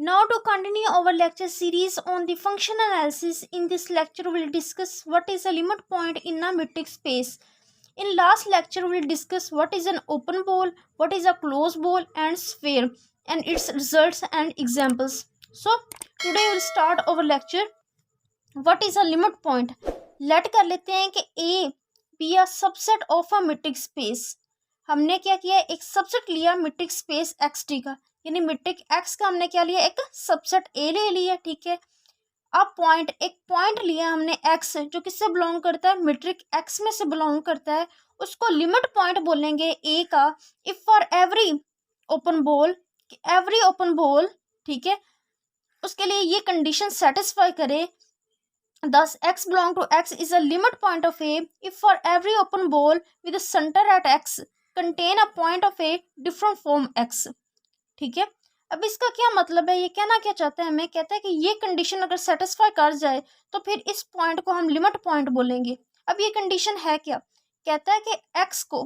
Now to continue our lecture series on the function analysis, in this lecture we will discuss what is a limit point in a metric space. In last lecture we will discuss what is an open ball, what is a closed ball and sphere and its results and examples. So today we will start our lecture. What is a limit point? Let कर लेते हैं कि A be a subset of a metric space. हमने क्या किया, एक subset लिया metric space x T का, यानी मेट्रिक एक्स का हमने क्या लिया, एक सबसेट ए ले लिया, ठीक है। अब पॉइंट, एक पॉइंट लिया हमने एक्स जो किससे बिलोंग करता है, मेट्रिक एक्स में से बिलोंग करता है, उसको लिमिट पॉइंट बोलेंगे ए का if for every open ball, ठीक है, उसके लिए ये कंडीशन सेटिस्फाई करे, thus x belong to x is a limit point of a if for every open ball with a center at x contain a point of a different from x, ठीक है। अब इसका क्या मतलब है, ये कहना क्या चाहता है, हमें कहता है कि ये कंडीशन अगर सेटिस्फाई कर जाए तो फिर इस पॉइंट को हम लिमिट पॉइंट बोलेंगे। अब ये कंडीशन है क्या, कहता है कि x को,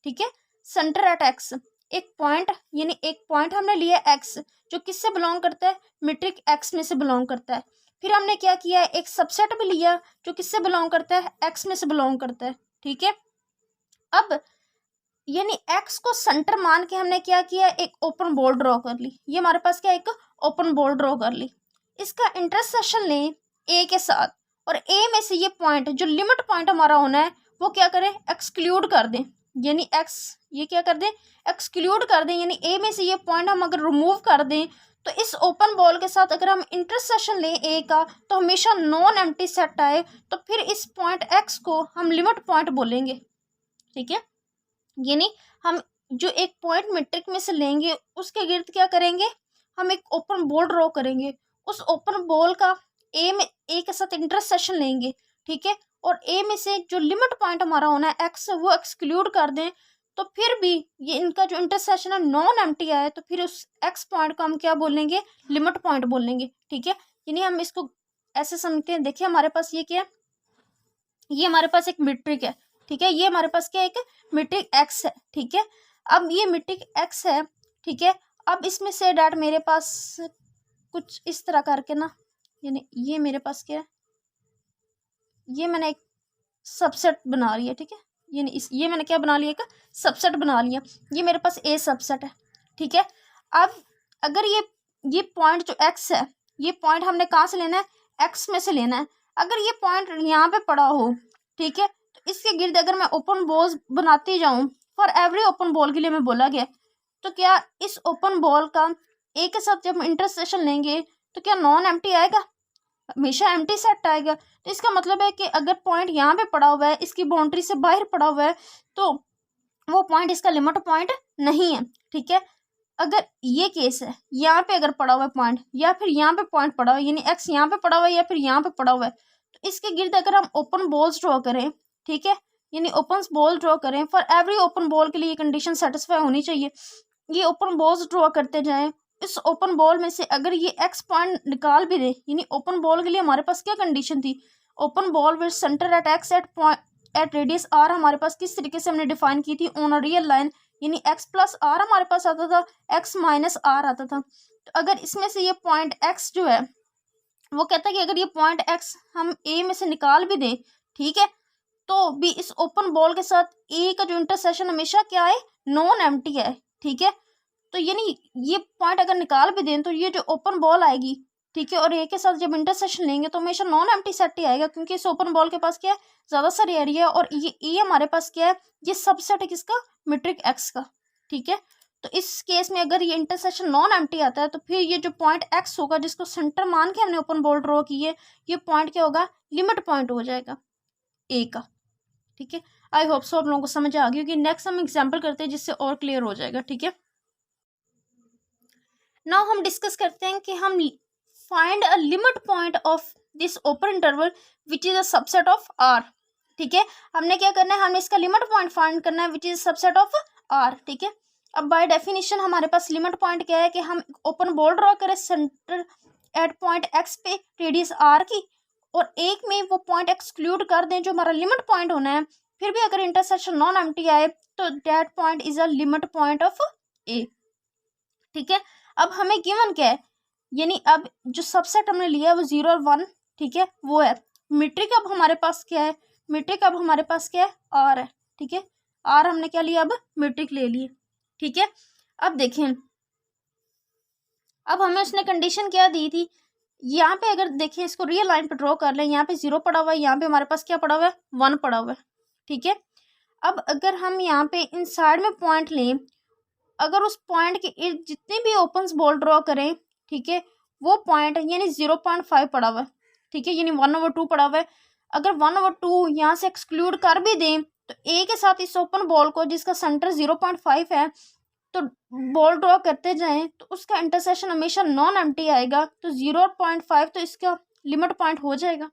ठीक है, सेंटर एट x, एक पॉइंट, यानी एक पॉइंट हमने लिया x जो किससे बिलोंग करता है, मेट्रिक x में से बिलोंग करता है। फिर हमने क्या किया, एक सबसेट भी लिया जो किससे बिलोंग करता है, x में से बिलोंग करता है, ठीक है। अब यानी x को सेंटर मान के हमने क्या किया, एक ओपन बॉल ड्रॉ कर ली, ये हमारे पास क्या, एक ओपन बॉल ड्रॉ कर ली, इसका इंटरसेक्शन लें a के साथ, और a में से ये पॉइंट जो लिमिट पॉइंट हमारा होना है वो क्या करें, एक्सक्लूड कर दें, यानी x ये क्या कर दें, एक्सक्लूड कर दें, यानी a में से ये पॉइंट हम अगर रिमूव कर दें तो इस ओपन बॉल के साथ अगर हम इंटरसेक्शन लें ए का तो हमेशा नॉन एम्प्टी सेट आए, तो फिर इस पॉइंट एक्स को हम लिमिट पॉइंट बोलेंगे, ठीक है। यानी हम जो एक पॉइंट मेट्रिक में से लेंगे उसके गिर्द क्या करेंगे, हम एक ओपन बॉल ड्रॉ करेंगे, उस ओपन बॉल का ए के साथ इंटरसेक्शन लेंगे, ठीक है, और ए में से जो लिमिट पॉइंट हमारा होना है एक्स वो एक्सक्लूड कर दें, तो फिर भी ये इनका जो इंटरसेक्शन है नॉन एम्प्टी आया, तो फिर उस एक्स पॉइंट को हम क्या बोलेंगे, लिमिट पॉइंट बोलेंगे, ठीक है। यानी हम इसको ऐसे समझते हैं, देखिए हमारे पास ये क्या है, ये हमारे पास एक मेट्रिक है, ठीक है, ये हमारे पास क्या है, एक मेट्रिक एक्स है, ठीक है। अब ये मेट्रिक एक्स है, ठीक है, अब इसमें से डैट मेरे पास कुछ इस तरह करके ना, यानी ये मेरे पास क्या है, ये मैंने एक सबसेट बना लिया, ठीक है, यानी ये मैंने क्या बना लिया, एक सबसेट बना लिया, ये मेरे पास ए सबसेट है, ठीक है। अब अगर ये पॉइंट जो एक्स है, ये पॉइंट हमने कहाँ से लेना है, एक्स में से लेना है। अगर ये पॉइंट यहाँ पे पड़ा हो, ठीक है, तो इसके गिर्द अगर मैं ओपन बॉल्स बनाती जाऊँ, फॉर एवरी ओपन बॉल के लिए मैं बोला गया, तो क्या इस ओपन बॉल का ए के साथ जब इंटरसेक्शन लेंगे तो क्या नॉन एम्प्टी आएगा, हमेशा एम्प्टी सेट आएगा। तो इसका मतलब है कि अगर पॉइंट यहाँ पे पड़ा हुआ है, इसकी बाउंड्री से बाहर पड़ा हुआ है, तो वो पॉइंट इसका लिमिट पॉइंट नहीं है, ठीक है। अगर ये केस है, यहाँ पे अगर पड़ा हुआ है पॉइंट, या फिर यहाँ पे पॉइंट पड़ा हुआ है, यानी एक्स यहाँ पे पड़ा हुआ है या फिर यहाँ पे पड़ा हुआ है, तो इसके गिर्द अगर हम ओपन बॉल्स ड्रॉ करें, ठीक है, यानी ओपन बॉल ड्रॉ करें, फॉर एवरी ओपन बॉल के लिए ये कंडीशन सेटिस्फाई होनी चाहिए, ये ओपन बॉल्स ड्रॉ करते जाएं, इस ओपन बॉल में से अगर ये एक्स पॉइंट निकाल भी दे, यानी ओपन बॉल के लिए हमारे पास क्या कंडीशन थी, open ball with centre at x at radius r हमारे पास किस तरीके से हमने डिफाइन की थी, ऑन अ रियल लाइन, यानी एक्स प्लस आर हमारे पास आता था, एक्स माइनस आर आता था। तो अगर इसमें से ये पॉइंट एक्स जो है, वो कहता है कि अगर ये पॉइंट एक्स हम ए में से निकाल भी दें, ठीक है, तो भी इस ओपन बॉल के साथ ए का जो इंटरसेक्शन हमेशा क्या है, नॉन एम्प्टी है, ठीक है। तो यानी ये पॉइंट अगर निकाल भी दें तो ये जो ओपन बॉल आएगी, ठीक है, और ए के साथ जब इंटरसेक्शन लेंगे तो हमेशा नॉन एम्प्टी सेट ही आएगा, क्योंकि इस ओपन बॉल के पास क्या है, ज़्यादा सारी एरिया है, और ये हमारे पास क्या है, ये सबसेट है किसका, मेट्रिक एक्स का, ठीक है। तो इस केस में अगर ये इंटरसेक्शन नॉन एम्प्टी आता है तो फिर ये जो पॉइंट एक्स होगा जिसको सेंटर मान के हमने ओपन बॉल ड्रॉ की है, ये पॉइंट क्या होगा, लिमिट पॉइंट हो जाएगा ए का, ठीक है। आई होप सो आप लोगों को समझ आ गई होगी। नेक्स्ट हम एग्जाम्पल करते हैं जिससे और क्लियर हो जाएगा, ठीक है। नाउ हम डिस्कस करते हैं कि हम find a limit point of this open interval which is a subset of R, ठीक है। हमने क्या करना है, हमने इसका लिमिट पॉइंट फाइंड करना है which is subset of R, ठीक है। अब बाय डेफिनेशन हमारे पास लिमिट पॉइंट क्या है कि हम ओपन बॉल ड्रॉ करें सेंटर एट पॉइंट एक्स पे रेडियस आर की, और एक में वो पॉइंट एक्सक्लूड कर दें जो हमारा लिमिट पॉइंट होना है, फिर भी अगर इंटरसेक्शन नॉन एम्प्टी आए तो that point is a limit point of A, ठीक है। अब हमें गिवन क्या है, यानी अब जो सबसेट हमने लिया है वो 0 और 1, ठीक है, वो है। मीट्रिक अब हमारे पास क्या है, मीट्रिक अब हमारे पास क्या है, आर है, ठीक है। आर हमने क्या लिया, अब मीट्रिक ले लिए, ठीक है। अब देखें, अब हमें उसने कंडीशन क्या दी थी, यहाँ पे अगर देखें इसको रियल लाइन पे ड्रॉ कर लें, यहाँ पे 0 पड़ा हुआ है, यहाँ पे हमारे पास क्या पड़ा हुआ है, 1 पड़ा हुआ है, ठीक है। अब अगर हम यहाँ पे इन साइड में पॉइंट लें, अगर उस पॉइंट के इर्द जितने भी ओपन बॉल ड्रॉ करें, ठीक है, वो पॉइंट यानी 0.5 पड़ा हुआ है, ठीक है, यानी 1/2 पड़ा हुआ है। अगर 1/2 यहाँ से एक्सक्लूड कर भी दें तो ए के साथ इस ओपन बॉल को जिसका सेंटर 0.5 है, तो बॉल ड्रॉ करते जाएं तो उसका इंटरसेक्शन हमेशा नॉन एम्प्टी आएगा, तो 0.5 तो इसका लिमिट पॉइंट हो जाएगा,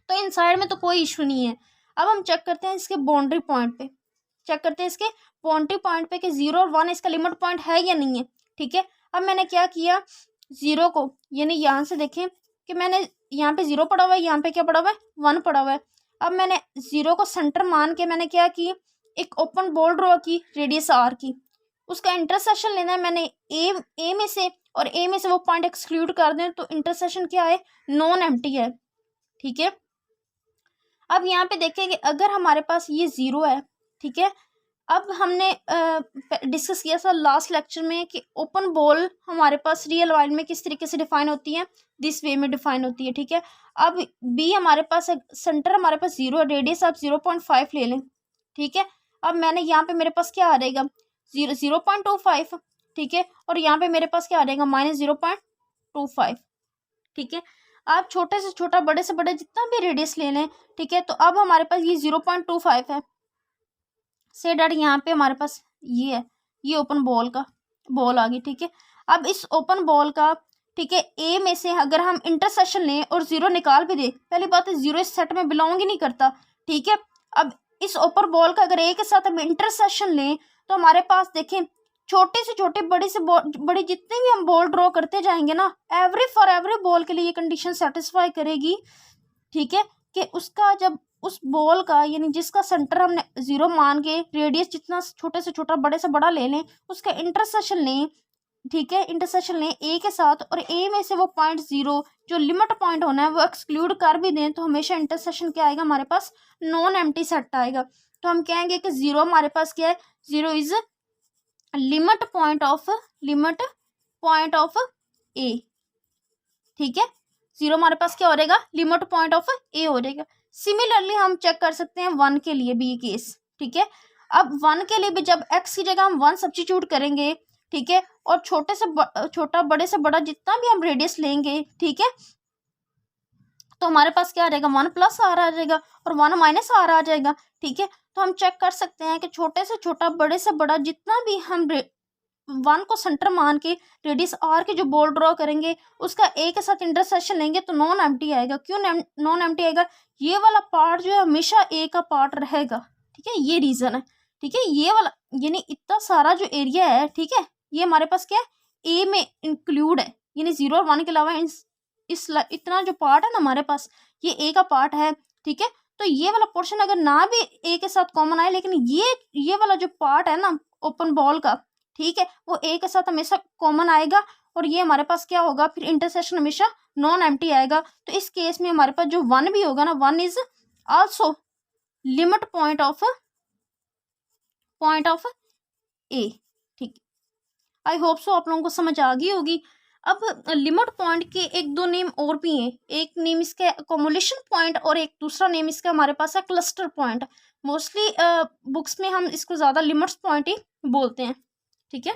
तो इन साइड में तो कोई इशू नहीं है। अब हम चेक करते हैं इसके बाउंड्री पॉइंट पे, चेक करते हैं इसके बाउंड्री पॉइंट पे कि 0 और 1 इसका लिमिट पॉइंट है या नहीं है, ठीक है। अब मैंने क्या किया, 0 को यानी यहाँ से देखें कि मैंने यहाँ पे 0 पड़ा हुआ है, यहाँ पे क्या पड़ा हुआ है, 1 पड़ा हुआ है। अब मैंने 0 को सेंटर मान के मैंने क्या की, एक ओपन बॉल ड्रॉ की रेडियस आर की, उसका इंटरसेक्शन लेना है मैंने ए में से, और ए में से वो पॉइंट एक्सक्लूड कर दें तो इंटरसेक्शन क्या है, नॉन एम्प्टी है, ठीक है। अब यहाँ पे देखें कि अगर हमारे पास ये 0 है, ठीक है। अब हमने डिस्कस किया था लास्ट लेक्चर में कि ओपन बॉल हमारे पास रियल वर्ल्ड में किस तरीके से डिफाइन होती है, दिस वे में डिफाइन होती है, ठीक है। अब बी हमारे पास सेंटर हमारे पास 0 है, रेडियस आप 0.5 ले लें, ठीक है। अब मैंने यहाँ पे मेरे पास क्या आ रहेगा, 0.25, ठीक है, और यहाँ पे मेरे पास क्या आ रहेगा, -0.25, ठीक है। आप छोटे से छोटा बड़े से बड़ा जितना भी रेडियस ले लें, ठीक है। तो अब हमारे पास ये 0.25 है, से डैट यहाँ पे हमारे पास ये है, ये ओपन बॉल का बॉल आ गई, ठीक है। अब इस ओपन बॉल का, ठीक है, ए में से अगर हम इंटरसेक्शन लें और 0 निकाल भी दें, पहली बात है 0 इस सेट में बिलोंग ही नहीं करता, ठीक है। अब इस ओपन बॉल का अगर ए के साथ हम इंटरसेक्शन लें तो हमारे पास देखें छोटे से छोटे बड़ी से बड़ी जितने भी हम बॉल ड्रॉ करते जाएंगे ना, फॉर एवरी बॉल के लिए ये कंडीशन सेटिस्फाई करेगी, ठीक है, कि उसका जब उस बॉल का यानी जिसका सेंटर हमने 0 मान के रेडियस जितना छोटे से छोटा बड़े से बड़ा ले लें, उसका इंटरसेक्शन लें, ठीक है, इंटरसेक्शन लें ए के साथ, और ए में से वो पॉइंट 0 जो लिमिट पॉइंट होना है वो एक्सक्लूड कर भी दें, तो हमेशा इंटरसेक्शन क्या आएगा, हमारे पास नॉन एम्प्टी सेट आएगा। तो हम कहेंगे कि 0 हमारे पास क्या है, 0 is limit point of A, ठीक है। 0 हमारे पास क्या हो रहेगा, लिमिट पॉइंट ऑफ ए हो रहेगा। सिमिलरली हम चेक कर सकते हैं 1 के लिए भी ये केस, ठीक है। अब 1 के लिए भी जब x की जगह हम 1 सब्स्टिट्यूट करेंगे, ठीक है, और छोटे से छोटा बड़े से बड़ा जितना भी हम रेडियस लेंगे, ठीक है, तो हमारे पास क्या आ जाएगा, 1 + r आ जाएगा और 1 - r आ जाएगा, ठीक है। तो हम चेक कर सकते हैं कि छोटे से छोटा बड़े से बड़ा जितना भी हम 1 को सेंटर मान के रेडियस r के जो बॉल ड्रॉ करेंगे उसका a के साथ इंटरसेक्शन लेंगे तो नॉन एम्प्टी आएगा। क्यों नॉन एम्प्टी आएगा, ये वाला पार्ट जो है हमेशा a का पार्ट रहेगा, ठीक है, ये रीजन है, ठीक है। ये वाला यानी इतना सारा जो एरिया है, ठीक है, ये हमारे पास क्या है, a में इंक्लूड है, यानी 0 और 1 के अलावा इतना जो पार्ट है ना हमारे पास ये a का पार्ट है, ठीक है। तो ये वाला पोर्शन अगर ना भी a के साथ कॉमन आए, लेकिन ये वाला जो पार्ट है ना ओपन बॉल का, ठीक है, वो ए के साथ हमेशा कॉमन आएगा, और ये हमारे पास क्या होगा, फिर इंटरसेक्शन हमेशा नॉन एम्प्टी आएगा। तो इस केस में हमारे पास जो 1 भी होगा ना, 1 is also limit point of A, ठीक। आई होप सो आप लोगों को समझ आ गई होगी। अब लिमिट पॉइंट के 1-2 नेम और भी हैं, एक नेम इसका अकोमोलेशन पॉइंट और एक दूसरा नेम इसका हमारे पास है क्लस्टर पॉइंट। मोस्टली बुक्स में हम इसको ज़्यादा लिमिट्स पॉइंट ही बोलते हैं, ठीक है।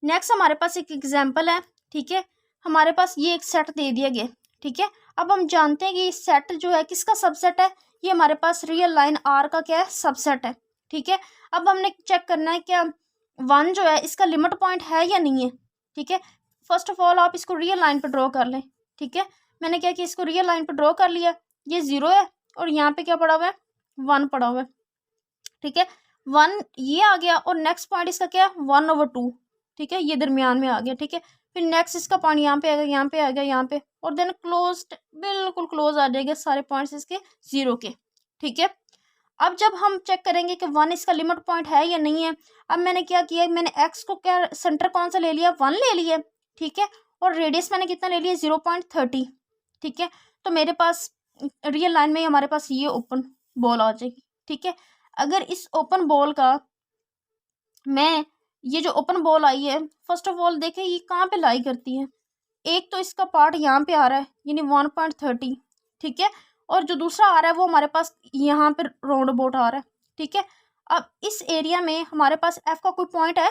नेक्स्ट हमारे पास एक एग्जाम्पल है, ठीक है। हमारे पास ये एक सेट दे दिया गया, ठीक है। अब हम जानते हैं कि ये सेट जो है किसका सबसेट है, ये हमारे पास रियल लाइन आर का क्या है, सबसेट है, ठीक है। अब हमने चेक करना है क्या 1 जो है इसका लिमिट पॉइंट है या नहीं है, ठीक है। फर्स्ट ऑफ ऑल आप इसको रियल लाइन पर ड्रॉ कर लें, ठीक है। मैंने क्या किया, इसको रियल लाइन पर ड्रॉ कर लिया, ये 0 है और यहाँ पे क्या पड़ा हुआ है, 1 पड़ा हुआ है, ठीक है। 1 ये आ गया और नेक्स्ट पॉइंट इसका क्या है, 1/2, ठीक है, ये दरमियान में आ गया, ठीक है। फिर नेक्स्ट इसका पॉइंट यहाँ पे आएगा, यहाँ पे आएगा, यहाँ पे, और देन क्लोज्ड बिल्कुल क्लोज आ जाएगा सारे पॉइंट्स इसके 0 के, ठीक है। अब जब हम चेक करेंगे कि 1 इसका लिमिट पॉइंट है या नहीं है, अब मैंने क्या किया, मैंने एक्स को क्या सेंटर कौन सा ले लिया, 1 ले लिया, ठीक है, और रेडियस मैंने कितना ले लिया, 0.30, ठीक है। तो मेरे पास रियल लाइन में हमारे पास ये ओपन बॉल आ जाएगी, ठीक है। अगर इस ओपन बॉल का मैं ये जो ओपन बॉल आई है, फर्स्ट ऑफ ऑल देखें ये कहाँ पे लाई करती है, एक तो इसका पार्ट यहाँ पे आ रहा है यानी 1.30, ठीक है, और जो दूसरा आ रहा है वो हमारे पास यहाँ पे राउंड अबाउट आ रहा है, ठीक है। अब इस एरिया में हमारे पास एफ का कोई पॉइंट है,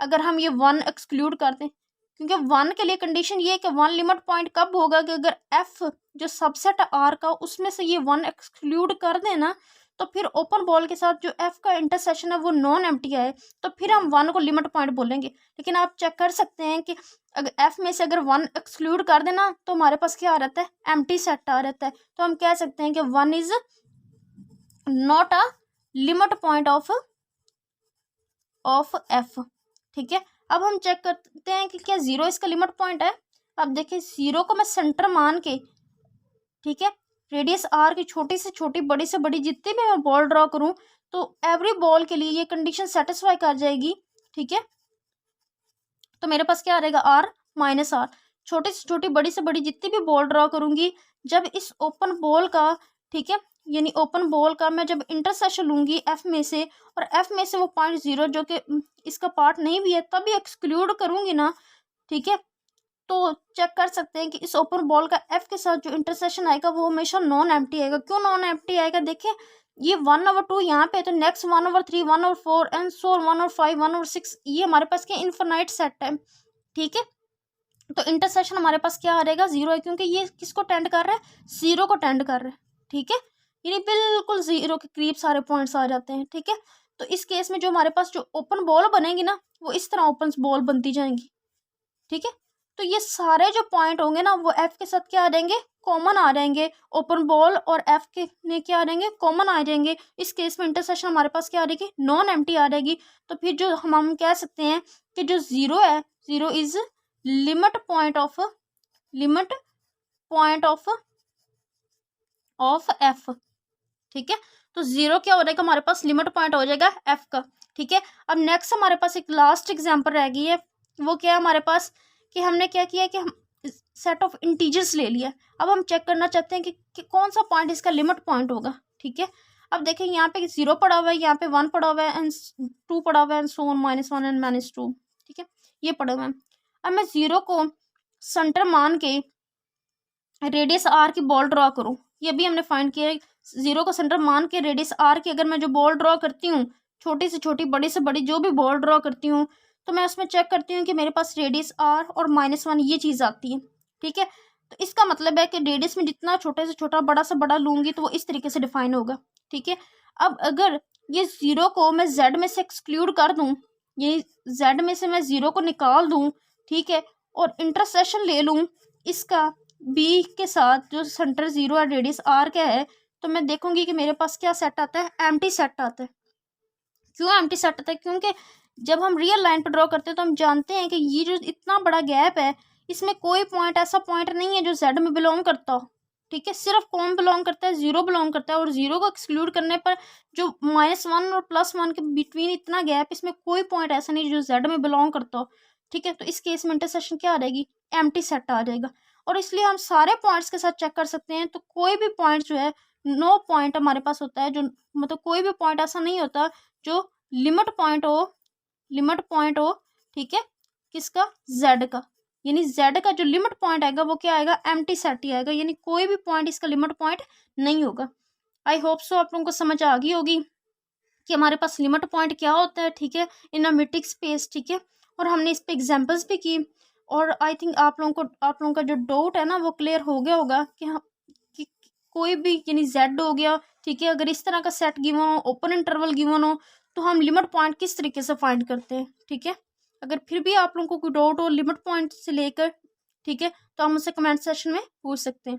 अगर हम ये 1 एक्सक्लूड कर दें, क्योंकि 1 के लिए कंडीशन ये है कि 1 लिमिट पॉइंट कब होगा कि अगर एफ जो सबसेट आर का उसमें से ये 1 एक्सक्लूड कर देना, तो फिर ओपन बॉल के साथ जो एफ का इंटरसेक्शन है वो नॉन एम्प्टी है, तो फिर हम 1 को लिमिट पॉइंट बोलेंगे। लेकिन आप चेक कर सकते हैं कि अगर एफ में से अगर 1 एक्सक्लूड कर देना तो हमारे पास क्या आ रहता है, एम्प्टी सेट आ रहता है। तो हम कह सकते हैं कि 1 is not a limit point of F, ठीक है। अब हम चेक करते हैं कि क्या 0 इसका लिमिट पॉइंट है। अब देखिए 0 को मैं सेंटर मान के, ठीक है, रेडियस आर की छोटी से छोटी बड़ी से बड़ी जितनी भी मैं बॉल ड्रॉ करूं तो एवरी बॉल के लिए ये कंडीशन सेटिस्फाई कर जाएगी, ठीक है। तो मेरे पास क्या आ रहेगा, आर माइनस आर, छोटी से छोटी बड़ी से बड़ी जितनी भी बॉल ड्रॉ करूंगी, जब इस ओपन बॉल का, ठीक है, यानी ओपन बॉल का मैं जब इंटरसेक्शन लूंगी एफ में से, और एफ में से वो 0.0 जो कि इसका पार्ट नहीं भी है तभी एक्सक्लूड करूंगी ना, ठीक है, तो चेक कर सकते हैं कि इस ओपन बॉल का एफ के साथ जो इंटरसेक्शन आएगा वो हमेशा नॉन एम्प्टी आएगा। क्यों नॉन एम्प्टी आएगा, देखिए ये 1/2 यहाँ पे, तो नेक्स्ट 1/3 1/4 एंड सो 1/5 1/6, ये हमारे पास क्या इनफिनाइट सेट है, ठीक है। तो इंटरसेक्शन हमारे पास क्या आ रहेगा, 0 है, क्योंकि ये किसको टेंड कर रहा है, 0 को टेंड कर रहा है, ठीक है, यानी बिल्कुल 0 के करीब सारे पॉइंट्स आ जाते हैं, ठीक है। तो इस केस में जो हमारे पास जो ओपन बॉल बनेगी ना वो इस तरह ओपन बॉल बनती जाएंगी, ठीक है। तो ये सारे जो पॉइंट होंगे ना वो एफ के साथ क्या आ जाएंगे, कॉमन आ जाएंगे, ओपन बॉल और एफ के में क्या आ जाएंगे, कॉमन आ जाएंगे। इस केस में इंटरसेक्शन हमारे पास क्या आ जाएगी, नॉन एम्प्टी आ जाएगी। तो फिर जो हम कह सकते हैं कि जो 0 है, 0 is limit point of F, ठीक है। तो 0 क्या हो जाएगा, हमारे पास लिमिट पॉइंट हो जाएगा एफ का, ठीक है। अब नेक्स्ट हमारे पास एक लास्ट एग्जांपल रह गई है, वो क्या है हमारे पास कि हमने क्या किया कि हम सेट ऑफ इंटीजर्स ले लिया। अब हम चेक करना चाहते हैं कि कौन सा पॉइंट इसका लिमिट पॉइंट होगा, ठीक है। अब देखें यहाँ पे 0 पड़ा हुआ है, यहाँ पे 1 पड़ा हुआ है एंड 2 पड़ा हुआ है एंड सो ऑन -1 एंड -2, ठीक है, ये पड़े हुए हैं। अब मैं 0 को सेंटर मान के रेडियस आर की बॉल ड्रॉ करूँ, ये भी हमने फाइंड किया है। 0 को सेंटर मान के रेडियस आर की अगर मैं जो बॉल ड्रॉ करती हूँ, छोटी से छोटी बड़ी से बड़ी जो भी बॉल ड्रॉ करती हूँ, तो मैं उसमें चेक करती हूँ कि मेरे पास रेडियस आर और -1 ये चीज़ आती है, ठीक है। तो इसका मतलब है कि रेडियस में जितना छोटे से छोटा बड़ा से बड़ा लूँगी तो वो इस तरीके से डिफाइन होगा, ठीक है। अब अगर ये 0 को मैं जेड में से एक्सक्लूड कर दूँ, ये जेड में से मैं 0 को निकाल दूँ, ठीक है, और इंटरसेक्शन ले लूँ इसका बी के साथ जो सेंटर 0 है रेडियस आर का है, तो मैं देखूंगी कि मेरे पास क्या सेट आता है, एम्प्टी सेट आता है। क्यों एम्प्टी सेट आता है, क्योंकि जब हम रियल लाइन पर ड्रॉ करते हैं तो हम जानते हैं कि ये जो इतना बड़ा गैप है इसमें कोई पॉइंट ऐसा पॉइंट नहीं है जो जेड में बिलोंग करता हो, ठीक है। सिर्फ कौन बिलोंग करता है, 0 बिलोंग करता है, और 0 को एक्सक्लूड करने पर जो -1 और +1 के बिटवीन इतना गैप, इसमें कोई पॉइंट ऐसा नहीं जो जेड में बिलोंग करता हो, ठीक है। तो इस केस में इंटरसेक्शन क्या आ जाएगी, एम्प्टी सेट आ जाएगा। और इसलिए हम सारे पॉइंट्स के साथ चेक कर सकते हैं। तो कोई भी पॉइंट जो है, नो पॉइंट हमारे पास होता है जो, मतलब कोई भी पॉइंट ऐसा नहीं होता जो लिमिट पॉइंट हो, ठीक है, किसका, जेड का, यानी जेड का जो लिमिट पॉइंट आएगा वो क्या आएगा, एम्प्टी सेट ही आएगा, यानी कोई भी पॉइंट इसका लिमिट पॉइंट नहीं होगा। आई होप सो आप लोगों को समझ आ गई होगी कि हमारे पास लिमिट पॉइंट क्या होता है, ठीक है, इन अ मीट्रिक स्पेस, ठीक है। और हमने इस पे एग्जांपल्स भी की, और आई थिंक आप लोगों का जो डाउट है ना वो क्लियर हो गया होगा कि हाँ, कि कोई भी यानी जेड हो गया, ठीक है, अगर इस तरह का सेट गिवन हो, ओपन इंटरवल गिवन हो, तो हम लिमिट पॉइंट किस तरीके से फाइंड करते हैं, ठीक है। अगर फिर भी आप लोगों को कोई डाउट हो लिमिट पॉइंट से लेकर, ठीक है, तो हम मुझसे कमेंट सेक्शन में पूछ सकते हैं।